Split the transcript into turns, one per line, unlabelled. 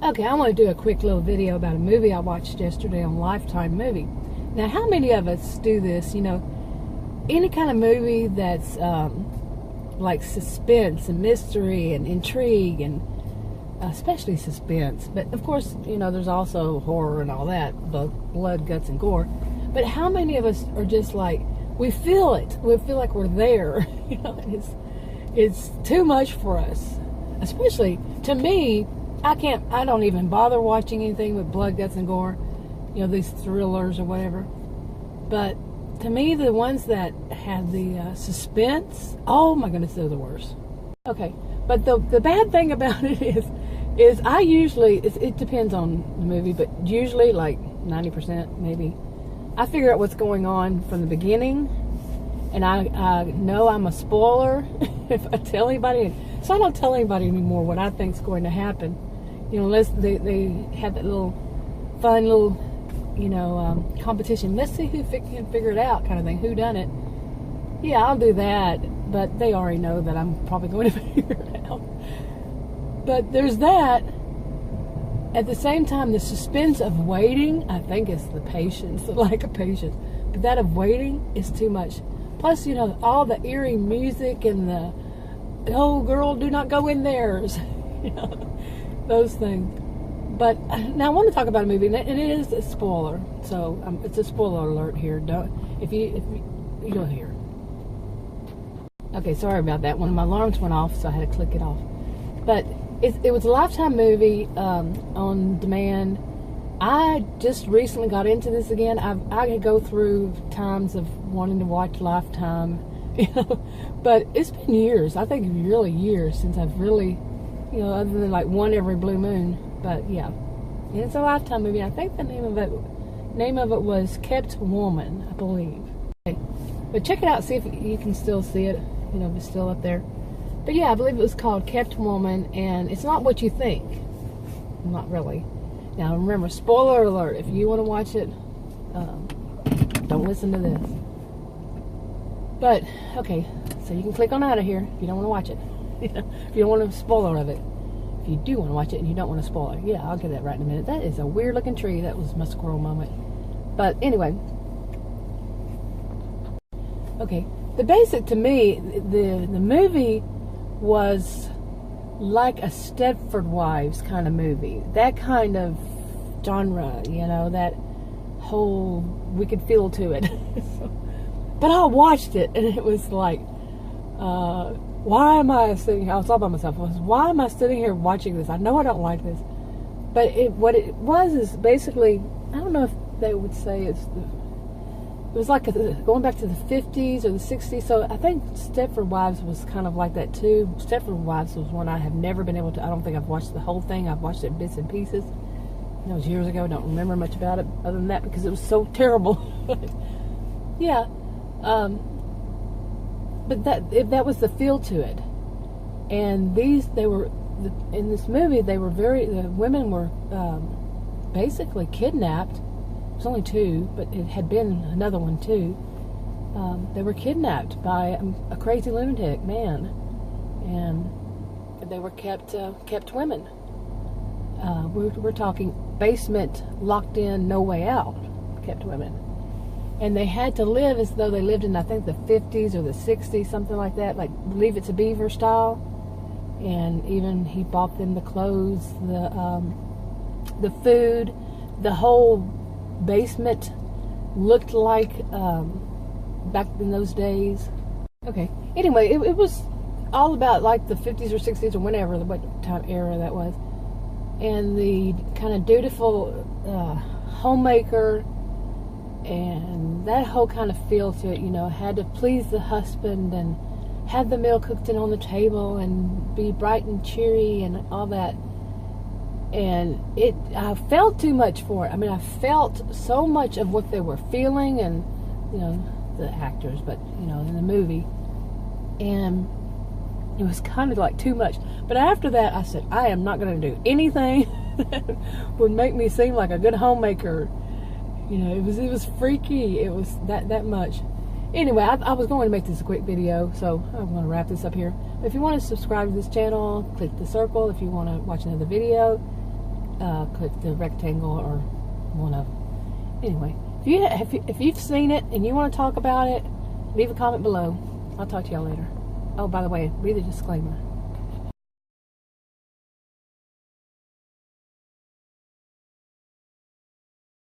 Okay, I want to do a quick little video about a movie I watched yesterday on Lifetime Movie. Now, how many of us do this? You know, any kind of movie that's like suspense and mystery and intrigue, and especially suspense. But of course, you know, there's also horror and all that, both blood, guts, and gore. But how many of us are just like, we feel it? We feel like we're there. You know, it's too much for us. Especially to me, I don't even bother watching anything with blood, guts, and gore. You know, these thrillers or whatever. But to me, the ones that have the suspense, oh my goodness, they're the worst. Okay, but the bad thing about it is I usually, it depends on the movie, but usually like 90% maybe, I figure out what's going on from the beginning, and I know I'm a spoiler if I tell anybody. So I don't tell anybody anymore what I think's going to happen. You know, unless they have that little fun little, you know, competition. Let's see who can figure it out, kind of thing. Who done it? Yeah, I'll do that. But they already know that I'm probably going to figure it out. But there's that. At the same time, the suspense of waiting, I think it's the patience, the lack of patience. But that of waiting is too much. Plus, you know, all the eerie music and the, oh girl, do not go in there. You know, those things. But now I want to talk about a movie, and it is a spoiler. So it's a spoiler alert here. If you don't hear. Okay, sorry about that. One of my alarms went off, so I had to click it off. But it was a Lifetime movie on demand. I just recently got into this again. I go through times of wanting to watch Lifetime, you know, but it's been years. I think really years since I've really, you know, other than like one every blue moon. But yeah, and it's a Lifetime movie. I think the name of it was Kept Woman, I believe. Okay. But check it out, see if you can still see it. You know, if it's still up there. But yeah, I believe it was called Kept Woman, and it's not what you think. Not really. Now remember, spoiler alert, if you want to watch it, don't listen to this. But, okay, so you can click on out of here if you don't want to watch it. You know, if you don't want a spoiler of it. If you do want to watch it and you don't want a spoiler. Yeah, I'll get that right in a minute. That is a weird looking tree. That was my squirrel moment. But anyway. Okay. The basic, to me, the movie was like a Stepford Wives kind of movie. That kind of genre, you know, that whole wicked feel to it. But I watched it, and it was like, why am I sitting here? I was all by myself. Why am I sitting here watching this? I know I don't like this. But what it was is basically, I don't know if they would say it was like going back to the 50s or the 60s. So I think Stepford Wives was kind of like that too. Stepford Wives was one I have never been able to, I don't think I've watched the whole thing. I've watched it in bits and pieces. That was years ago. I don't remember much about it other than that because it was so terrible. Yeah. But that was the feel to it. And in this movie, the women were basically kidnapped. It was only two, but it had been another one too. They were kidnapped by a crazy lunatic man, and they were kept women. We're talking basement, locked in, no way out, kept women. And they had to live as though they lived in, I think, the 50s or the 60s, something like that, like Leave It to Beaver style. And even he bought them the clothes, the food, the whole basement looked like back in those days. Okay. Anyway, it was all about like the 50s or 60s or whenever, what time era that was. And the kind of dutiful homemaker, and that whole kind of feel to it, you know, had to please the husband and have the meal cooked in on the table and be bright and cheery and all that. And I felt too much for it. I mean, I felt so much of what they were feeling, and, you know, the actors, but, you know, in the movie. And it was kind of like too much. But after that, I said, I am not going to do anything that would make me seem like a good homemaker. You know, it was freaky. It was that much. Anyway, I was going to make this a quick video, so I'm going to wrap this up here. If you want to subscribe to this channel, click the circle. If you want to watch another video, the rectangle or one of them. Anyway, if you've seen it and you want to talk about it, leave a comment below. I'll talk to y'all later. Oh, by the way, read the disclaimer.